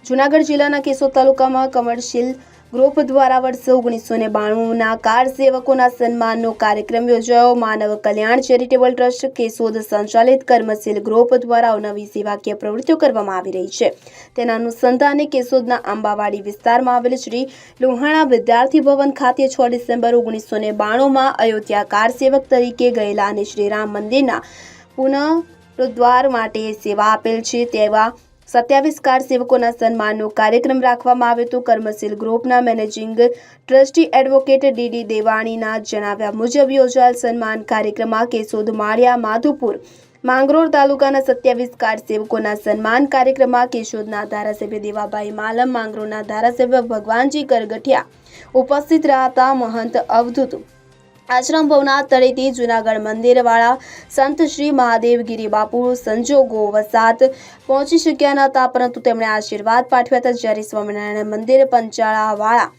જૂનાગઢ જિલ્લાના કેશોદ તાલુકામાં commercial group દ્વારા વર્ષ 1992ના કાર સેવકોના સન્માનનો કાર્યક્રમ યોજાયો. માનવ કલ્યાણ ચેરિટેબલ ટ્રસ્ટ કેશોદ સંચાલિત કર્મશીલ ગ્રુપ દ્વારા અવનવી સેવાકીય પ્રવૃત્તિઓ કરવામાં આવી રહી છે. તેના અનુસંધાને કેશોદના આંબાવાડી વિસ્તારમાં આવેલ શ્રી લોહાણા વિદ્યાર્થી ભવન ખાતે 6 ડિસેમ્બર 1992માં અયોધ્યા કાર સેવક તરીકે ગયેલા અને શ્રીરામ મંદિરના પુનરુદ્ધાર માટે સેવા આપેલ છે તેવા 27 કાર સેવકોના સન્માનનો કાર્યક્રમ રાખવામાં આવ્યો હતો. કર્મશીલ ગ્રુપના મેનેજિંગ ટ્રસ્ટી એડવોકેટ ડીડી દેવાણીના જણાવ્યા મુજબ યોજાયેલ સન્માન કાર્યક્રમમાં કેશોદ, માળિયા, માધુપુર, માંગરોળ તાલુકાના 27 કાર સેવકોના સન્માન કાર્યક્રમમાં કેશોદના ધારાસભ્ય દેવાભાઈ માલમ, માંગરોળના ધારાસભ્ય ભગવાનજી કરગઠિયા ઉપસ્થિત રહ્યા હતા. મહંત અવધૂત આશ્રમ ભવનાથ તળેટી જૂનાગઢ મંદિરવાળા સંત શ્રી મહાદેવગીરી બાપુ સંજોગો વસાત પહોંચી શક્યા ન હતા, પરંતુ તેમણે આશીર્વાદ પાઠવ્યા હતા. જ્યારે સ્વામિનારાયણ મંદિર પંચાળાવાળા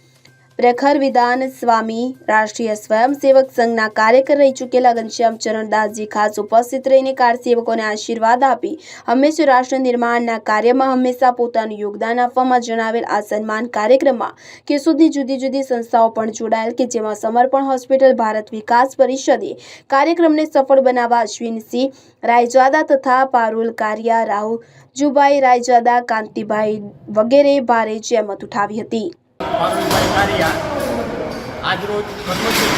પ્રખર વિધાન સ્વામી રાષ્ટ્રીય સ્વયંસેવક સંઘના કાર્યકર રહી ચૂકેલા ઘનશ્યામ ચરણદાસજી ખાસ ઉપસ્થિત રહીને કાર સેવકોને આશીર્વાદ આપી હંમેશા રાષ્ટ્ર નિર્માણના કાર્યમાં હંમેશા પોતાનું યોગદાન આપવામાં જણાવેલ. આ સન્માન કાર્યક્રમમાં કેશોદની જુદી જુદી સંસ્થાઓ પણ જોડાયેલ કે જેમાં સમર્પણ હોસ્પિટલ, ભારત વિકાસ પરિષદે કાર્યક્રમને સફળ બનાવવા અશ્વિનસિંહ રાયજાદા તથા પારુલ કારિયા, રાહુજુભાઈ રાયજાદા, કાંતિભાઈ વગેરે ભારે જહેમત ઉઠાવી હતી. પારુલભાઈ કારિયા આજરોજ કર્મશીલ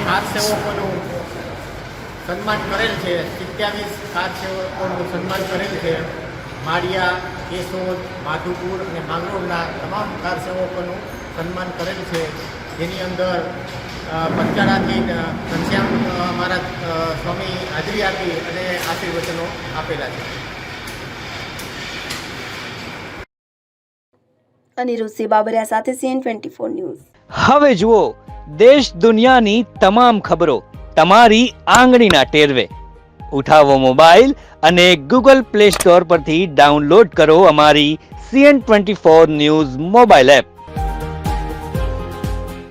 કાર સેવકોનું સન્માન કરેલ છે. 27 કાર સેવકોનું સન્માન કરેલ છે. માળિયા, કેશોદ, માધુપુર અને માંગરોળના તમામ કાર સેવકોનું સન્માન કરેલ છે. જેની અંદર પંચાળાથી ઘનશ્યામ મહારાજ સ્વામી હાજરી આપી અને આશીર્વચનો આપેલા છે. અનિરુદ્ધ બાબરિયા સાથે CN24 ન્યૂઝ. હવે જુઓ દેશ દુનિયાની તમામ ખબરો તમારી આંગળીના ટેરવે. ઉઠાવો મોબાઈલ અને Google Play Store પરથી ડાઉનલોડ કરો અમારી CN24 ન્યૂઝ મોબાઈલ એપ.